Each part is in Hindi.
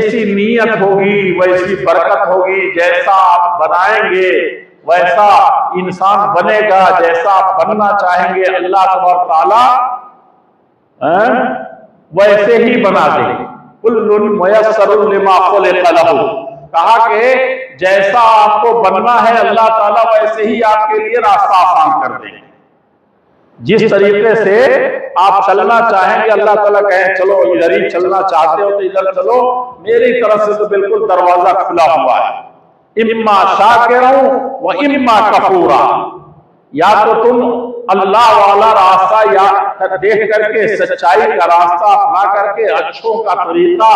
जैसी नीयत होगी वैसी बरकत होगी, जैसा आप बनाएंगे वैसा इंसान बनेगा, जैसा आप बनना चाहेंगे अल्लाह तबारक ताला वैसे ही बना देंगे। कुल्लुन मुयस्सरुन लिमा खुलिक़ लहू, कहा कि जैसा आपको बनना है अल्लाह ताला वैसे ही आपके लिए रास्ता आसान कर देंगे। जिस तरीके से आप चलना चाहेंगे अल्लाह ताला कहे चलो इधर ही चलना चाहते हो तो इधर चलो, मेरी तरफ से तो बिल्कुल दरवाजा खुला हुआ है। इम्मा शाकिरन व इम्मा कफूरा, या तो तुम अल्लाह वाला रास्ता या देख करके सच्चाई का रास्ता अपना करके अच्छों का तरीका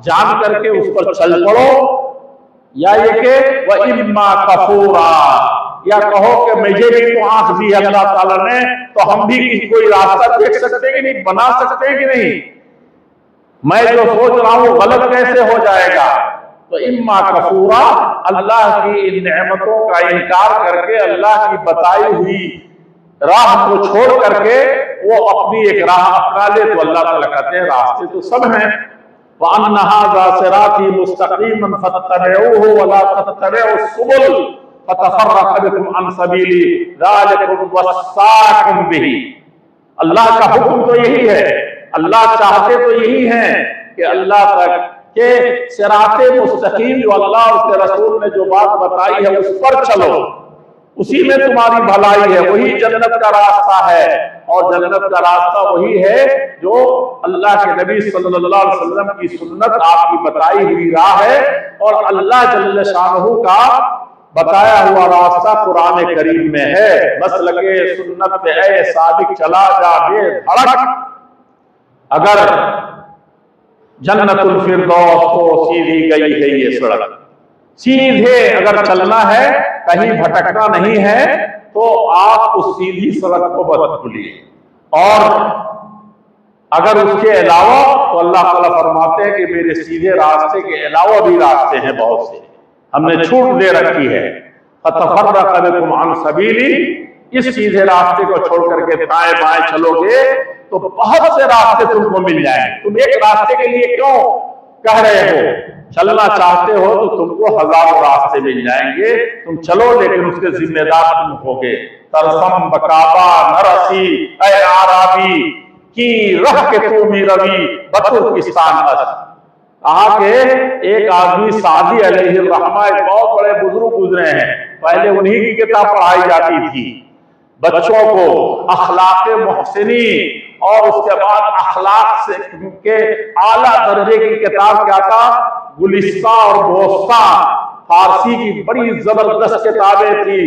जान करके उस पर चल पड़ो, या ये के व इम्मा कफूरा, या कहो कि मुझे भी तो आंख दी अल्लाह ताला ने तो हम भी कोई रास्ता देख सकते हैं कि नहीं, बना सकते हैं कि नहीं, मैं जो सोच रहा हूं गलत कैसे हो जाएगा। तो इम्मा कफूरा, अल्लाह की इन नेमतों का इनकार करके अल्लाह की बताई हुई राह को छोड़ करके वो अपनी एक राह अपना ले, तो अल्लाह ताला कहते हैं रास्ते तो सब हैं। व अन्ना हाज़ा सिराती मुस्तक़ीमन फत्तबिऊहु व ला तत्तबिउस सुबुल फतफर्रक़ बिकुम अन सबीली ज़ालिकुम वस्साकुम बिही। अल्लाह का हुक्म तो यही है, अल्लाह चाहते तो यही है कि अल्लाह तक के सिराते मुस्तकीम जो अल्लाह उसके रसूल ने जो बात बताई है उस पर चलो, उसी में तुम्हारी भलाई है, वही जन्नत का रास्ता है। और जन्नत का रास्ता वही है जो अल्लाह के नबी सल्लल्लाहु अलैहि वसल्लम की सुन्नत आपकी बताई हुई राह है, और अल्लाह जल्ल शानहू का बताया हुआ रास्ता कुरान करीम में है। मसलके सुन्नत पे ऐ साबिक चला जा बेधड़क, अगर जन्नतुल फिरदौस को सीधी गई है ये सड़क, सीधे अगर चलना है कहीं भटकना नहीं है तो आप उस सीधी सड़क को मत भूलिए। और अगर उसके अलावा तो अल्लाह ताला फरमाते हैं कि मेरे सीधे रास्ते के अलावा भी रास्ते हैं बहुत से, हमने छूट दे रखी है। फतफर्रक़ बिकुम अन सबीली, इस सीधे रास्ते को छोड़ करके दाएं बाएं चलोगे तो बहुत से रास्ते तुमको मिल जाएंगे। तुम एक रास्ते के लिए क्यों कह रहे हो, चलना चाहते हो तो तुमको हजारों रास्ते मिल जाएंगे, तुम चलो, लेकिन उसके जिम्मेदार तुम होगे। तरसम बकाबा नरसी ऐ आराबी की रह के तुमी रवि बतुर्किस्तान अस। आके एक आदमी सादी अलैहिर्रहमा, एक बहुत बड़े बुजुर्ग गुजरे हैं, पहले उन्हीं की किताब पढ़ाई जाती थी बच्चों को, अखलाक़े मुहसिनी, और उसके बाद अखलाक से के आला दर्जे की किताब क्या था, गुलिस्ता और बोस्ता, फारसी की बड़ी जबरदस्त किताबें थी।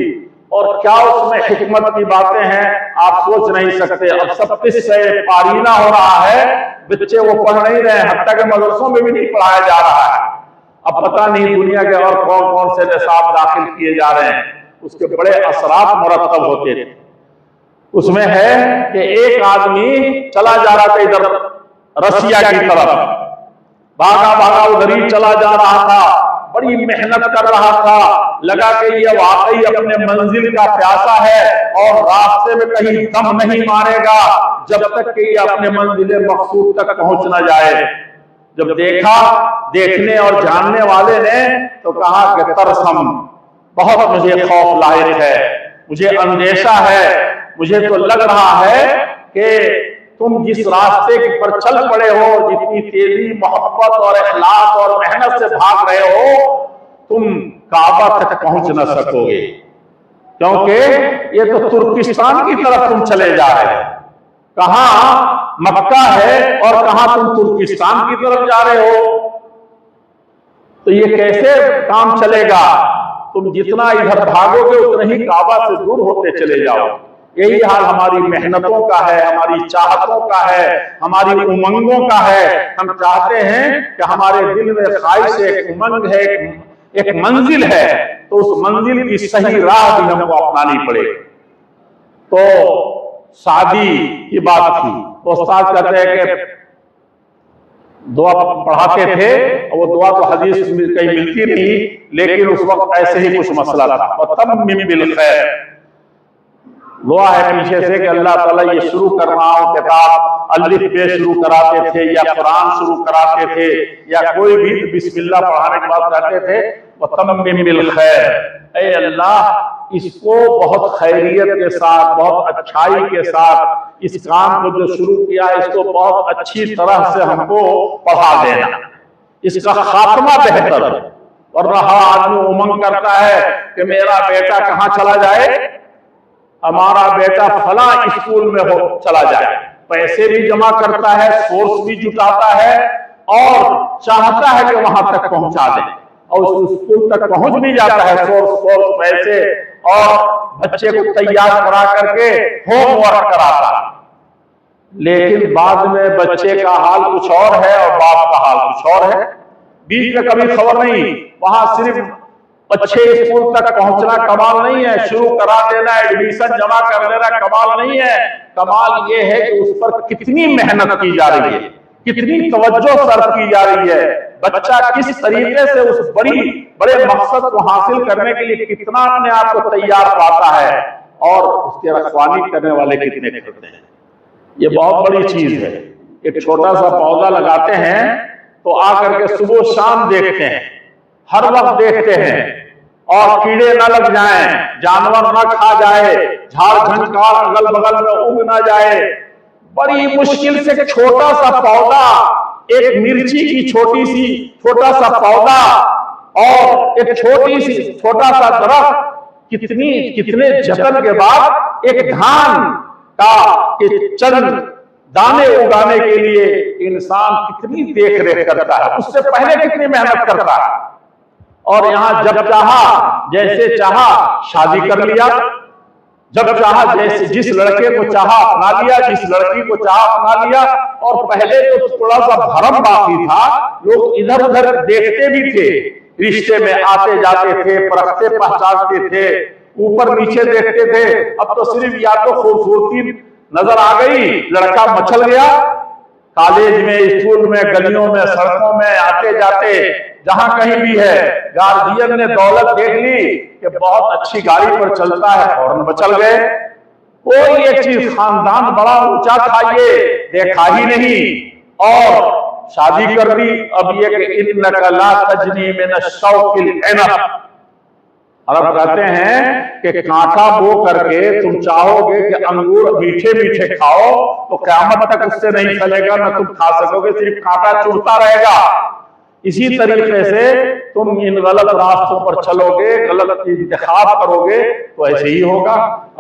और क्या उसमें हिकमत की बातें हैं आप सोच नहीं सकते। अब सब किससे पारीना हो रहा है, बच्चे वो पढ़ नहीं रहे, हत्ता के मदरसों में भी नहीं पढ़ाया जा रहा है। अब पता नहीं दुनिया के और कौन कौन से निसाब दाखिल किए जा रहे हैं, उसके बड़े असरात मुरतब होते थे। उसमें है कि एक आदमी चला जा रहा था इधर रसिया की तरफ, भागा भागा उधर ही चला जा रहा था, बड़ी मेहनत कर रहा था, लगा कि ये वाकई अपने मंजिल का प्यासा है और रास्ते में कहीं दम नहीं मारेगा जब तक कि ये अपने मंजिल मकसूद तक पहुंच न जाए। जब देखा देखने और जानने वाले ने तो कहा कि तरसम, बहुत मुझे खौफ लायक है, मुझे अंदेशा है, मुझे तो लग रहा है कि तुम जिस रास्ते पर चल पड़े हो, जितनी तेजी मोहब्बत और इखलास और मेहनत से भाग रहे हो, तुम काबा तक पहुंच न सकोगे, क्योंकि ये तो तुर्किस्तान की तरफ तुम चले जा रहे हो। कहां मक्का है और कहां तुम तुर्किस्तान की तरफ जा रहे हो, तो ये कैसे काम चलेगा। तुम जितना इधर भागोगे उतना ही काबा से दूर होते चले जाओ। यही हाल हमारी मेहनतों का है, हमारी चाहतों का है, हमारी उमंगों का है। हम चाहते हैं कि हमारे दिल में ख्वाहिश है, एक उमंग है, एक मंजिल है, तो उस मंजिल की सही राह भी हमको अपनानी पड़ेगी। तो शादी की बात थी, तो उस्ताद कहते हैं कि दुआ पढ़ाते थे, और वो दुआ तो हदीस में कहीं मिलती नहीं, लेकिन उस वक्त ऐसे ही कुछ मसला था। और तब बिल खैर, दुआ है पीछे से कि अल्लाह ताला ये शुरू कर रहा हूं किताब, अलिफ बे शुरू कराते थे या कुरान शुरू कराते थे या कोई भी बिस्मिल्लाह पढ़ाने के बाद कहते थे वतम्मिम बिल खैर, ऐ अल्लाह इसको बहुत खैरियत के साथ, बहुत अच्छाई के साथ इस काम को जो शुरू किया है इसको बहुत अच्छी तरह से हमको पढ़ा देना, इसका खात्मा बेहतर। और रहा आदमी उमंग करता है कि मेरा बेटा कहाँ चला जाए, हमारा बेटा फला स्कूल में हो चला जाए, पैसे भी जमा करता है, सोर्स भी जुटाता है और चाहता है कि वहां तक पहुंचा दे और उस स्कूल तक पहुंच भी जाता है, सोर्स पैसे और बच्चे को तैयार करा करके होमवर्क कराता, लेकिन बाद में बच्चे का हाल कुछ और है और बाप का हाल कुछ और है। बीच में कभी खबर नहीं, वहां सिर्फ अच्छे स्कूल तक पहुंचना कमाल नहीं है, शुरू करा देना, एडमिशन जमा कर देना कमाल नहीं है। कमाल ये है कि उस पर कितनी मेहनत की जा रही है, कितनी तवज्जो सर्व की जा रही है, बच्चा किस तरीके से उस बड़े मकसद को हासिल करने के लिए कितना अपने आप को तैयार पाता है और उसके रखवाली करने वाले कितने करते हैं। ये बहुत बड़ी चीज है। एक छोटा सा पौधा लगाते हैं तो आकर के सुबह शाम देखते हैं, हर वक्त देखते हैं और कीड़े न लग जाएं, जानवर न खा जाए, झाड़ झंकार अगल बगल में उग ना जाए। बड़ी मुश्किल से छोटा सा पौधा, एक मिर्ची की छोटा सा पौधा और एक छोटा सा दरख्त, कितने जतन के बाद एक धान का चंद दाने उगाने के लिए इंसान कितनी देख रेख करता है, उससे पहले कितनी मेहनत करता है। और यहां जब चाहा जैसे चाहा शादी कर लिया, जब चाहा जैसे जिस लड़के को चाहा अपना लिया, जिस लड़की को चाहा अपना लिया। और पहले तो थोड़ा सा भरम बाकी था, लोग इधर उधर देखते भी थे, रिश्ते में आते जाते थे, परखते पहचानते थे, ऊपर नीचे देखते थे। अब तो सिर्फ या तो खूबसूरती नजर आ गई, लड़का मचल गया, कॉलेज में, स्कूल में, गलियों में, सड़कों में आते जाते जहां कहीं भी है, गार्जियन ने दौलत देख ली कि बहुत अच्छी गाड़ी पर चलता है, फौरन मचल गए। कोई एक चीज, खानदान बड़ा ऊंचा था ये देखा ही नहीं और शादी कर दी। अब ये कि इन्नका ला तजनी मिन शौकिल इनब, अरब कहते हैं कि कांटा बो करके तुम चाहोगे कि अंगूर मीठे मीठे खाओ तो क़यामत तक उससे नहीं चलेगा, न तुम खा सकोगे, सिर्फ कांटा चुभता रहेगा। इसी तरीके से तुम इन गलत रास्तों पर चलोगे, गलत इंतखाब करोगे तो ऐसे ही होगा।